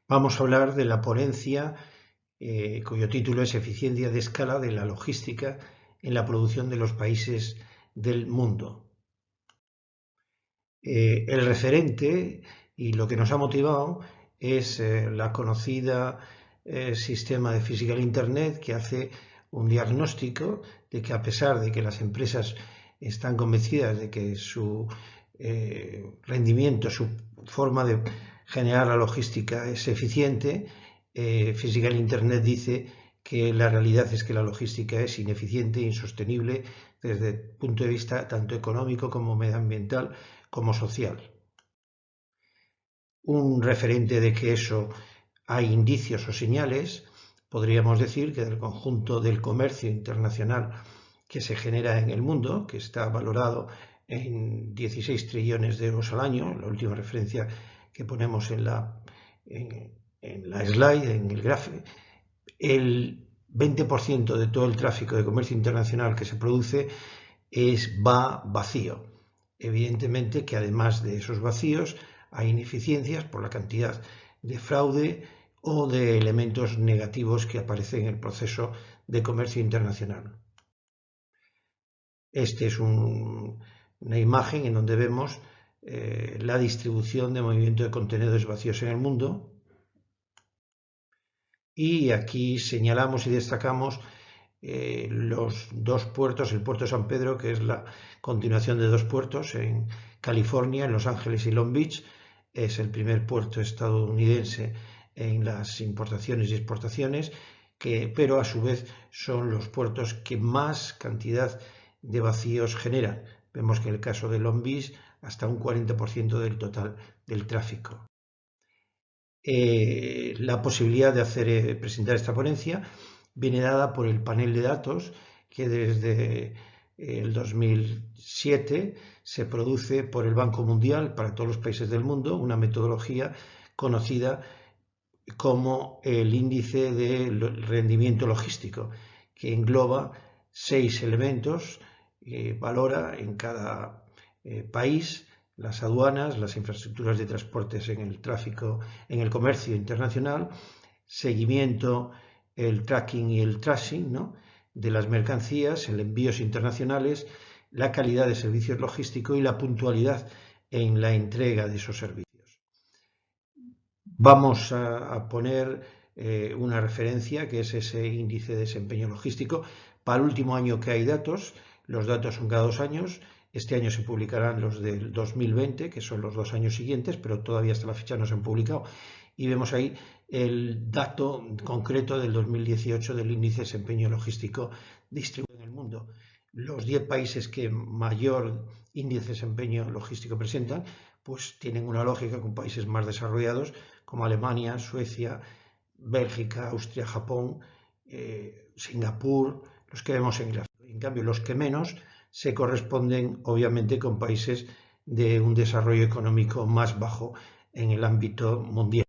Vamos a hablar de la ponencia cuyo título es Eficiencia de escala de la logística en la producción de los países del mundo. El referente y lo que nos ha motivado es la conocida sistema de Physical Internet, que hace un diagnóstico de que, a pesar de que las empresas están convencidas de que su rendimiento, su forma de generar la logística es eficiente, Physical Internet dice que la realidad es que la logística es ineficiente e insostenible desde el punto de vista tanto económico como medioambiental como social. Un referente de que eso hay indicios o señales, podríamos decir que del conjunto del comercio internacional que se genera en el mundo, que está valorado en 16 trillones de euros al año, la última referencia que ponemos en la slide, en el gráfico, el 20% de todo el tráfico de comercio internacional que se produce va vacío. Evidentemente que además de esos vacíos hay ineficiencias por la cantidad de fraude o de elementos negativos que aparecen en el proceso de comercio internacional. Esta es una imagen en donde vemos la distribución de movimiento de contenedores vacíos en el mundo, y aquí señalamos y destacamos los dos puertos, el puerto de San Pedro, que es la continuación de dos puertos en California, en Los Ángeles y Long Beach. Es el primer puerto estadounidense en las importaciones y exportaciones, pero a su vez son los puertos que más cantidad de vacíos generan. Vemos que en el caso de Long Beach hasta un 40% del total del tráfico. La posibilidad de presentar esta ponencia viene dada por el panel de datos que desde el 2007 se produce por el Banco Mundial para todos los países del mundo, una metodología conocida como el índice de rendimiento logístico, que engloba 6 elementos que valora en cada país: las aduanas, las infraestructuras de transportes en el tráfico, en el comercio internacional, seguimiento, el tracking y el tracing, ¿no?, de las mercancías, el envíos internacionales, la calidad de servicios logísticos y la puntualidad en la entrega de esos servicios. Vamos a poner una referencia, que es ese índice de desempeño logístico. Para el último año que hay datos, los datos son cada 2 años. Este año se publicarán los del 2020, que son los 2 años siguientes, pero todavía hasta la fecha no se han publicado. Y vemos ahí el dato concreto del 2018 del índice de desempeño logístico distribuido en el mundo. Los 10 países que mayor índice de desempeño logístico presentan, pues tienen una lógica con países más desarrollados como Alemania, Suecia, Bélgica, Austria, Japón, Singapur, los que vemos en gráfico. En cambio, los que menos se corresponden obviamente con países de un desarrollo económico más bajo en el ámbito mundial.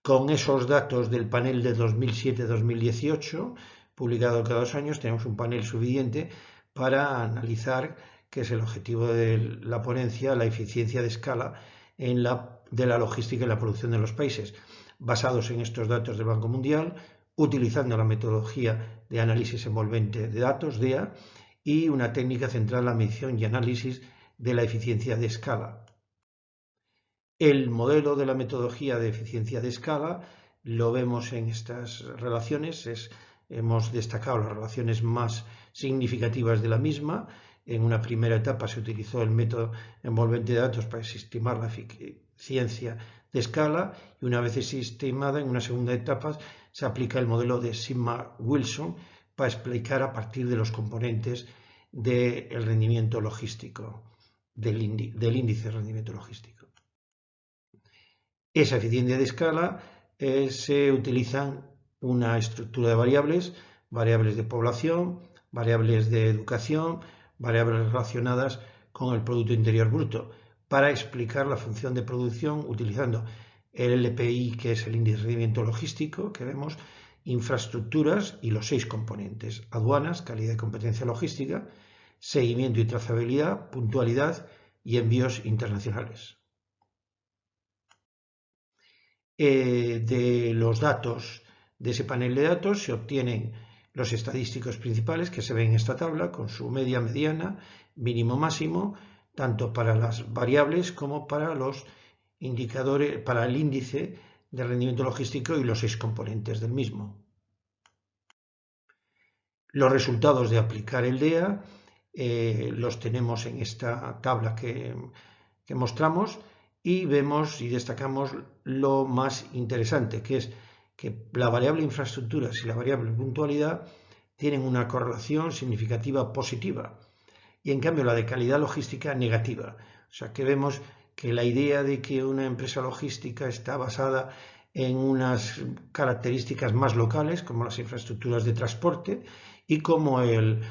Con esos datos del panel de 2007-2018, publicado cada 2 años, tenemos un panel suficiente para analizar qué es el objetivo de la ponencia, la eficiencia de escala de la logística y la producción de los países, basados en estos datos del Banco Mundial, utilizando la metodología de análisis envolvente de datos, DEA, y una técnica centrada en la medición y análisis de la eficiencia de escala. El modelo de la metodología de eficiencia de escala lo vemos en estas relaciones. Hemos destacado las relaciones más significativas de la misma. En una primera etapa se utilizó el método envolvente de datos para estimar la eficiencia de escala, y una vez estimada, en una segunda etapa se aplica el modelo de Sigma-Wilson para explicar a partir de los componentes del rendimiento logístico, del índice de rendimiento logístico. Esa eficiencia de escala se utilizan una estructura de variables de población, variables de educación, variables relacionadas con el Producto Interior Bruto, para explicar la función de producción utilizando el LPI, que es el índice de rendimiento logístico que vemos, infraestructuras y los 6 componentes: aduanas, calidad y competencia logística, seguimiento y trazabilidad, puntualidad y envíos internacionales. De los datos de ese panel de datos se obtienen los estadísticos principales que se ven en esta tabla con su media, mediana, mínimo, máximo, tanto para las variables como para los indicadores, para el índice de rendimiento logístico y los 6 componentes del mismo. Los resultados de aplicar el DEA los tenemos en esta tabla que mostramos y vemos y destacamos lo más interesante, que es que la variable infraestructuras y la variable puntualidad tienen una correlación significativa positiva y en cambio la de calidad logística negativa. O sea que vemos que la idea de que una empresa logística está basada en unas características más locales, como las infraestructuras de transporte, y como el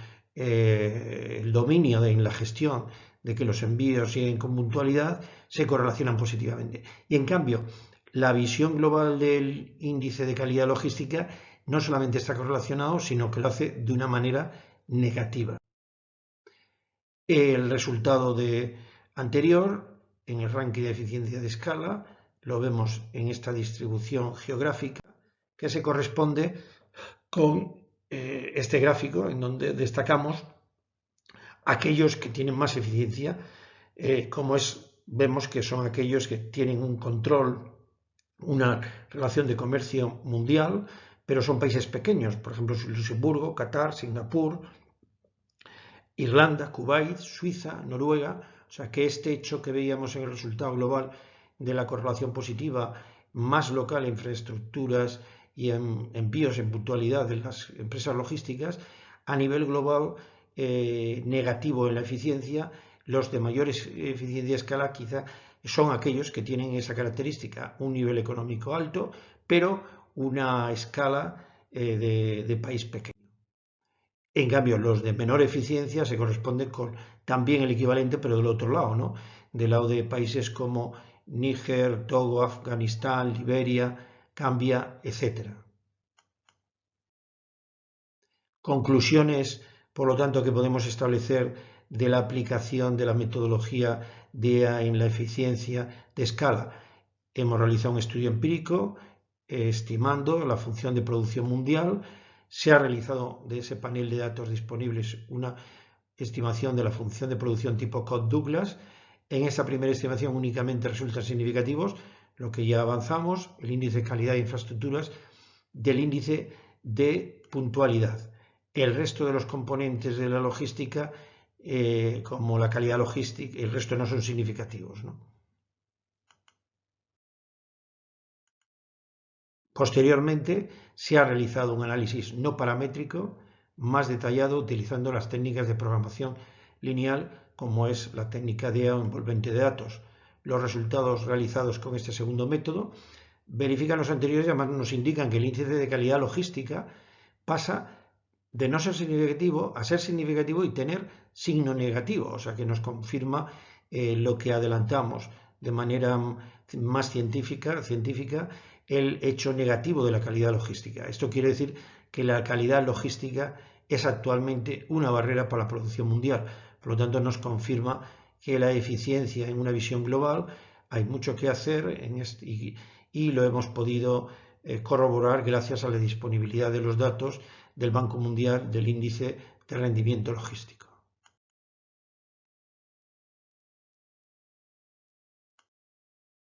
dominio en la gestión de que los envíos lleguen con puntualidad, se correlacionan positivamente. Y en cambio, la visión global del índice de calidad logística no solamente está correlacionado, sino que lo hace de una manera negativa. El resultado anterior, en el ranking de eficiencia de escala, lo vemos en esta distribución geográfica que se corresponde con este gráfico en donde destacamos aquellos que tienen más eficiencia, vemos que son aquellos que tienen un control, una relación de comercio mundial, pero son países pequeños, por ejemplo Luxemburgo, Qatar, Singapur, Irlanda, Kuwait, Suiza, Noruega. O sea que este hecho que veíamos en el resultado global de la correlación positiva más local en infraestructuras y en envíos en puntualidad de las empresas logísticas, a nivel global negativo en la eficiencia, los de mayor eficiencia de escala quizá son aquellos que tienen esa característica, un nivel económico alto, pero una escala de país pequeño. En cambio, los de menor eficiencia se corresponden con también el equivalente, pero del otro lado, ¿no? Del lado de países como Níger, Togo, Afganistán, Liberia, Gambia, etc. Conclusiones, por lo tanto, que podemos establecer de la aplicación de la metodología DEA en la eficiencia de escala. Hemos realizado un estudio empírico estimando la función de producción mundial. Se ha realizado de ese panel de datos disponibles una estimación de la función de producción tipo Codd-Douglas. En esa primera estimación únicamente resultan significativos, lo que ya avanzamos, el índice de calidad de infraestructuras del índice de puntualidad. El resto de los componentes de la logística, como la calidad logística, el resto no son significativos, ¿no? Posteriormente, se ha realizado un análisis no paramétrico más detallado utilizando las técnicas de programación lineal, como es la técnica DEA o envolvente de datos. Los resultados realizados con este segundo método verifican los anteriores y además nos indican que el índice de calidad logística pasa de no ser significativo a ser significativo y tener signo negativo, o sea que nos confirma lo que adelantamos de manera más científica el hecho negativo de la calidad logística. Esto quiere decir que la calidad logística es actualmente una barrera para la producción mundial. Por lo tanto, nos confirma que la eficiencia en una visión global hay mucho que hacer y lo hemos podido corroborar gracias a la disponibilidad de los datos del Banco Mundial del índice de rendimiento logístico.